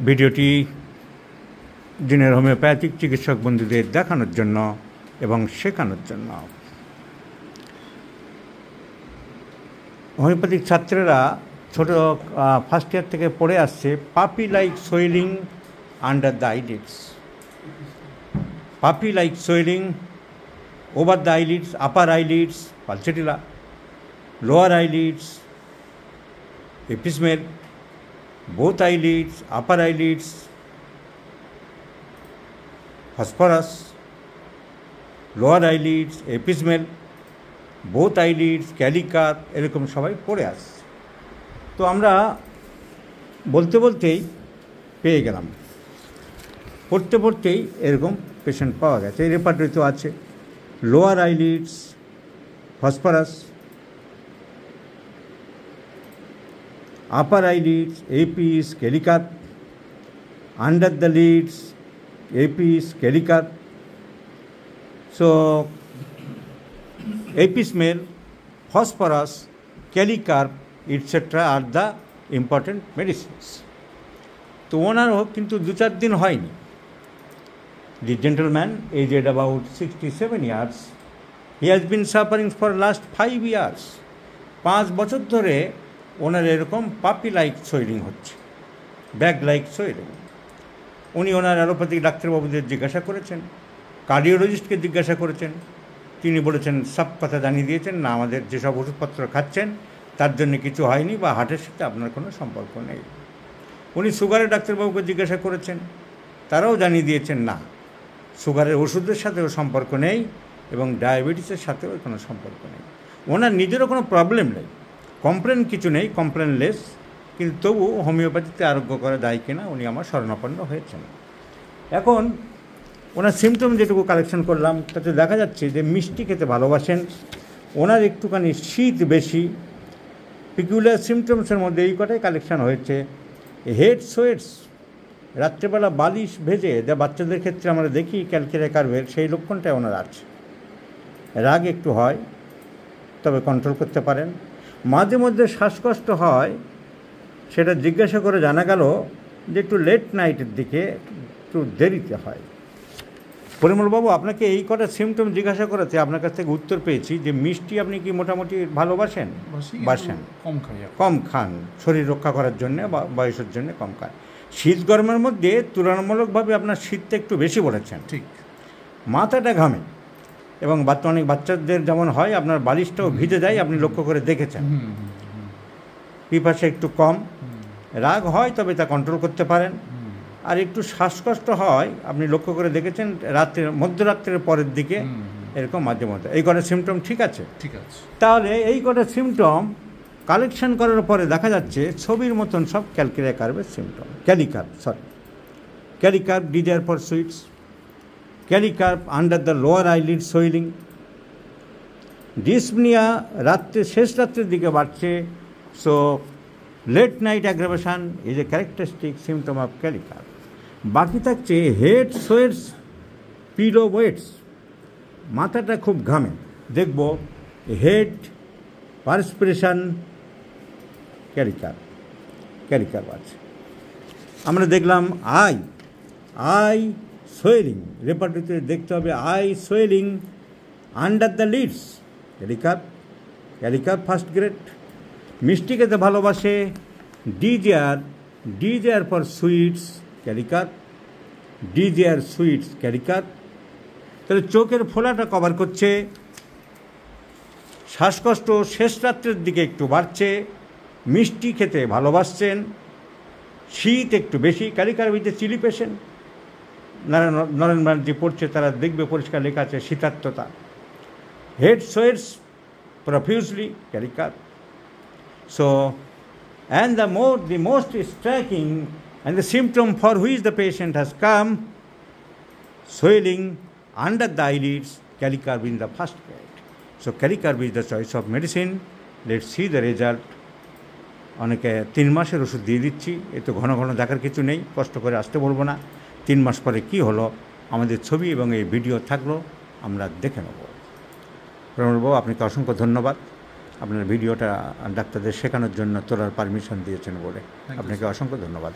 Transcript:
ভিডিওটি দিনের হোমিওপ্যাথিক চিকিৎসক বন্ধুদের দেখানোর জন্য এবং শেখানোর জন্য। হোমিওপ্যাথিক ছাত্রেরা ছোট ফার্স্ট ইয়ার থেকে পড়ে আসছে puffy like swelling under the eyelids, puffy like swelling over the eyelids, upper eyelids pulsatilla, lower eyelids apis mel, both eyelids, upper eyelids phosphorus, lower eyelids epismel, both eyelids ক্যালিকার, এরকম সবাই পড়ে আসছে। তো আমরা বলতে বলতেই পেয়ে গেলাম, পড়তে পড়তেই এরকম পেশেন্ট পাওয়া গেছে। এই রেপার্টরিতেও আছে lower eyelids phosphorus, upper eyelids apis calicar, under the lids apis calicar. So epismel, phosphorus, calicar etc. are the important medicines. তো ওনারও কিন্তু 2-4 দিন হয়নি। The gentleman aged about 67 years, he has been suffering for last 5 years. 5 বছর ধরে ওনার এরকম পাপি like swelling হচ্ছে, ব্যাগ লাইক সোয়েলিং। উনি ওনার অ্যালোপ্যাথিক ডাক্তারবাবুদের জিজ্ঞাসা করেছেন, কার্ডিওলজিস্টকে জিজ্ঞাসা করেছেন, তিনি বলেছেন সব কথা জানিয়ে দিয়েছেন, না আমাদের যেসব ওষুধপত্র খাচ্ছেন তার জন্য কিছু হয়নি বা হার্টের সাথে আপনার কোনো সম্পর্ক নেই। উনি সুগারের ডাক্তারবাবুকে জিজ্ঞাসা করেছেন, তারাও জানিয়ে দিয়েছেন না সুগারের ওষুধের সাথেও সম্পর্ক নেই এবং ডায়াবেটিসের সাথেও কোনো সম্পর্ক নেই। ওনার নিজেরও কোনো প্রবলেম নেই, কমপ্লেন কিছু নেই, কমপ্লেনলেস, কিন্তু তবু হোমিওপ্যাথিতে আরোগ্য করা যায় কিনা উনি আমার শরণাপন্ন হয়েছেন। এখন ওনার সিমটম যেটুকু কালেকশন করলাম তাতে দেখা যাচ্ছে যে মিষ্টি খেতে ভালোবাসেন, ওনার একটুখানি শীত বেশি। পিকুলার সিমটমসের মধ্যে এই কটাই কালেকশন হয়েছে। হেড সোয়েটস, রাত্রেবেলা বালিশ ভেজে যা বাচ্চাদের ক্ষেত্রে আমরা দেখি ক্যালকেরিয়া কার্ভের, সেই লক্ষণটাই ওনার আছে। রাগ একটু হয়, তবে কন্ট্রোল করতে পারেন। মাঝে মধ্যে শ্বাসকষ্ট হয়, সেটা জিজ্ঞাসা করে জানা গেল যে একটু লেট নাইটের দিকে একটু দেরিতে হয়। পরিমলবাবু, আপনাকে এই কটা সিমটম জিজ্ঞাসা করেছে, আপনার কাছ থেকে উত্তর পেয়েছি যে মিষ্টি আপনি কি মোটামুটি ভালোবাসেন? বাসেন, কম খান, শরীর রক্ষা করার জন্যে বা বয়সের জন্য কম খান। শীত গরমের মধ্যে তুলনামূলকভাবে আপনার শীতটা একটু বেশি বলেছেন, ঠিক। মাথাটা ঘামে এবং অনেক বাচ্চাদের যেমন হয় আপনার বালিশটাও ভিজে যায়, আপনি লক্ষ্য করে দেখেছেন। পিপাসা একটু কম, রাগ হয় তবে তা কন্ট্রোল করতে পারেন। আর একটু শ্বাসকষ্ট হয়, আপনি লক্ষ্য করে দেখেছেন রাত্রের মধ্যরাত্রের পরের দিকে এরকম মাঝে মধ্যে। এই কটা সিমটম ঠিক আছে? ঠিক আছে। তাহলে এই কটা সিমটম কালেকশন করার পরে দেখা যাচ্ছে ছবির মতন সব ক্যালকেরিয়া কার্ভের symptom. Kali carb desire for sweets, kali carb under the lower eyelid swelling, dyspnoea রাত্রে শেষ রাত্রের দিকে বাড়ছে। So late night aggravation is a characteristic symptom of kali carb. বাকি থাকছে হেড সোয়েটস, পিলো ওয়েটস, মাথাটা খুব ঘামে, দেখব হেড পারস্পিরেশন, ক্যালিকার্ভ আছে। আমরা দেখলাম আই সোয়েলিং, রেপার্টরিতে দেখতে হবে eye swelling under the lids, kali carb first grade. মিষ্টি খেতে ভালোবাসে, desire for sweets, desire sweets, kali carb. তাহলে চোখের ফোলাটা কভার করছে, শ্বাসকষ্ট শেষ রাত্রের দিকে একটু বাড়ছে, মিষ্টি খেতে ভালোবাসছেন, শীত একটু বেশি। ক্যালিকার্ভিতে চিলি পেশেন্ট, নরেন ব্যানার্জি পড়ছে, তারা দেখবে পরিষ্কার লেখা আছে শীতার্থতা। Head sweats profusely, kali carb. So, and the most striking and the symptom for which the patient has come, swelling under the eyelids, ক্যালিকার্ভ in the first grade. So, ক্যালিকার্ভ is the choice of medicine. Let's see the result. অনেকে 3 মাসের ওষুধ দিয়ে দিচ্ছি, এ তো ঘন ঘন দেখার কিছু নেই, কষ্ট করে আসতে বলবো না। 3 মাস পরে কী হলো আমাদের ছবি এবং এই ভিডিও থাকলো, আমরা দেখে নেব। প্রণববাবু, আপনাকে অসংখ্য ধন্যবাদ। আপনার ভিডিওটা ডাক্তারদের শেখানোর জন্য তোলার পারমিশন দিয়েছেন বলে আপনাকে অসংখ্য ধন্যবাদ।